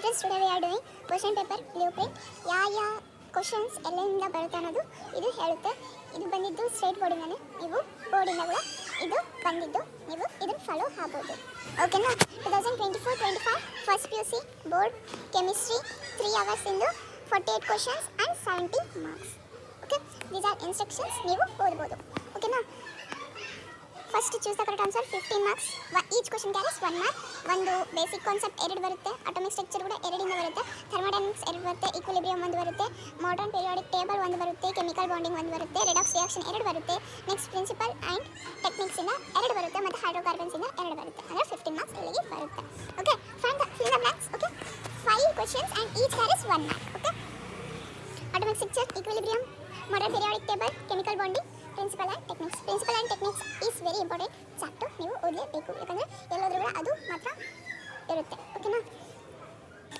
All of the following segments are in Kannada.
friends, today we are doing question paper blueprint. ಯಾವ ಕ್ವಶನ್ಸ್ ಎಲ್ಲಿಂದ ಬರುತ್ತೆ ಅನ್ನೋದು ಇದು ಹೇಳುತ್ತೆ. ಇದು ಬಂದಿದ್ದು ಸ್ಟ್ರೇಟ್ ಬೋರ್ಡಿಂದಾನೆ, ನೀವು ಬೋರ್ಡಿಂದ ಕೂಡ ಇದು ಬಂದಿದ್ದು ನೀವು ಇದನ್ನು ಫಾಲೋ ಆಗ್ಬೋದು. ಓಕೆನಾ? 2024-25 first PUC board chemistry 3 hours ಇಂದು 48 questions and 70 marks. Okay, these are instructions, ನೀವು ಓದ್ಬೋದು. ಓಕೆನಾ? First choose the correct answer. 15 marks. Each question carries 1 mark. ಒಂದು ಬೇಸಿಕ್ ಕಾನ್ಸೆಪ್ಟ್ 2 ಬರುತ್ತೆ, ಅಟೋಮಿಕ್ ಸ್ಟ್ರಕ್ಚರ್ ಕೂಡ 2 ಬರುತ್ತೆ, ಥರ್ಮೋಡೈನಮಿಕ್ಸ್ 2 ಬರುತ್ತೆ, ಈಕ್ವಿಲಿಬ್ರಿಯಂ 1 ಬರುತ್ತೆ, ಮಾಡರ್ನ್ ಪೀರಿಯಾಡಿಕ್ ಟೇಬಲ್ 1 ಬರುತ್ತೆ, ಕೆಮಿಕಲ್ ಬಾಂಡಿಂಗ್ 1 ಬರುತ್ತೆ, ರೆಡಾಕ್ಸ್ ರಿಯಾಕ್ಷನ್ 2 ಬರುತ್ತೆ, ನೆಕ್ಸ್ಟ್ ಪ್ರಿನ್ಸಿಪಲ್ ಆ್ಯಂಡ್ ಟೆಕ್ನಿಕ್ಸ್ ಇಂದ 2 ಬರುತ್ತೆ, ಮತ್ತು ಹೈಡ್ರೋಕಾರ್ಬನ್ಸ್ ಇಂದ 2 ಬರುತ್ತೆ. ಅಂದರೆ 15 ಮಾರ್ಕ್ಸ್ ಇಲ್ಲಿಗೆ ಬರುತ್ತೆ. Okay, find the blanks. Okay, 5 questions and each carries 1 mark. Okay, atomic structure, equilibrium, modern periodic table, chemical bonding, principle and techniques. Principle and techniques is very important chapter, ನೀವು ಓದಲೇಬೇಕು, ಯಾಕಂದರೆ ಎಲ್ಲಾದರೂ ಕೂಡ ಅದು ಮಾತ್ರ ಇರುತ್ತೆ. ಓಕೆನಾ?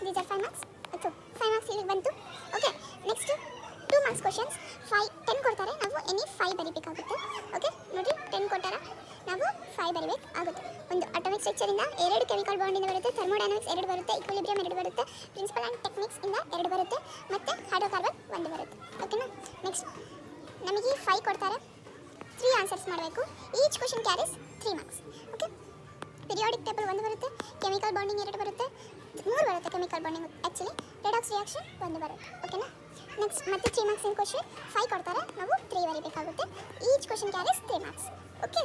These are 5 marks. 5 ಮಾರ್ಕ್ಸ್ ಇಲ್ಲಿಗೆ ಬಂತು. Okay, next 2 marks questions. 10 ಕೊಡ್ತಾರೆ, ನಾವು ಎನಿ 5 ಬರಿಬೇಕಾಗುತ್ತೆ. ಓಕೆ, ನೋಡಿ 10 ಕೊಟ್ಟಾರ, ನಾವು 5 ಬರಿಬೇಕಾಗುತ್ತೆ. ಒಂದು ಅಟೋಮಿಕ್ ಸ್ಟ್ರಕ್ಚರಿಂದ 2 ಕೆಮಿಕಲ್ ಬಾಂಡಿಂದ ಬರುತ್ತೆ, ಥರ್ಮೋಡೈನಮಿಕ್ಸ್ 2 ಬರುತ್ತೆ, ಈಕ್ವಿಲಿಬ್ರಿಯಂ 2 ಬರುತ್ತೆ, ಪ್ರಿನ್ಸಿಪಲ್ ಆ್ಯಂಡ್ ಟೆಕ್ನಿಕ್ಸ್ ಇಂದ 2 ಬರುತ್ತೆ, ಮತ್ತು ಹೈಡ್ರೋಕಾರ್ಬನ್ 1 ಬರುತ್ತೆ. ಓಕೆನಾ? ನೆಕ್ಸ್ಟ್ ನಮಗೆ 5 ಕೊಡ್ತಾರೆ, 3 ಆನ್ಸರ್ಸ್ ಮಾಡಬೇಕು. Each question carries 3 marks. Okay, periodic table 1 ಬರುತ್ತೆ, ಕೆಮಿಕಲ್ ಬಾಂಡಿಂಗ್ 2 ಬರುತ್ತೆ, 3 ಬರುತ್ತೆ chemical bonding actually, redox reaction 1 ಬರುತ್ತೆ. ಓಕೆನಾ? ನೆಕ್ಸ್ಟ್ ಮತ್ತೆ 3 ಮಾರ್ಕ್ಸ್ ಇನ್ ಕ್ವಶನ್ 5 ಕೊಡ್ತಾರೆ, ನಾವು 3 ಬರೀಬೇಕಾಗುತ್ತೆ. Each question carries 3 marks. Okay,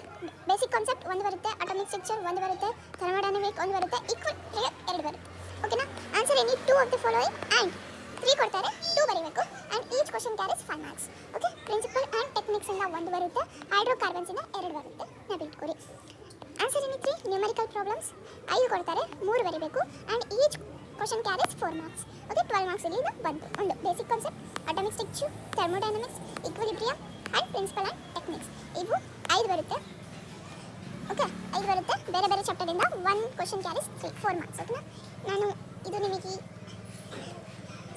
basic concept 1 ಬರುತ್ತೆ, ಅಟೋಮಿಕ್ ಸ್ಟ್ರಕ್ಚರ್ 1 ಬರುತ್ತೆ, ಥರ್ಮೋಡೈನಮಿಕ್ 1 ಬರುತ್ತೆ, ಈಕ್ವಿಲಿಬ್ರಿಯಂ 2 ಬರುತ್ತೆ. ಓಕೆನಾ? Answer any 2 of the following and 3 ಕೊಡ್ತಾರೆ, 2 ಬರೀಬೇಕು. And each question carries 5 marks. Okay, principal and techniques ಇಂದ 1 ಬರುತ್ತೆ, ಹೈಡ್ರೋಕಾರ್ಬನ್ಸ್ ಇಂದ 2 ಬರುತ್ತೆ. ನೆನಪಿಟ್ಕೊರಿ. ಆನ್ಸರ್ ಎನಿ 3 ನ್ಯೂಮರಿಕಲ್ ಪ್ರಾಬ್ಲಮ್ಸ್ 5 ಕೊಡ್ತಾರೆ, 3 ಬರೀಬೇಕು. And each question carries 4 marks. Okay, 12 marks ಇಲ್ಲಿಂದ ಬಂತು. ಒಂದು basic concept, atomic structure, thermodynamics, equilibrium and principal and techniques, ಇವು 5 ಬರುತ್ತೆ. ಓಕೆ, 5 ಬರುತ್ತೆ. ಬೇರೆ ಬೇರೆ ಚಾಪ್ಟರಿಂದ 1 ಕ್ವಶನ್ ಕ್ಯಾರೀಸ್ 4 ಮಾರ್ಕ್ಸ್. ಓಕೆನಾ? ನಾನು ಇದು ನಿಮಗೆ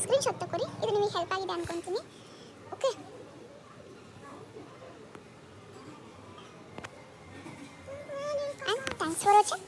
ಸ್ಕ್ರೀನ್ಶಾಟ್ ತಗೊಳ್ಳಿ, ಇದು ನಿಮಗೆ ಹೆಲ್ಪ್ ಆಗಿದೆ ಅನ್ಕೊತೀನಿ. Okay, and thanks for watching.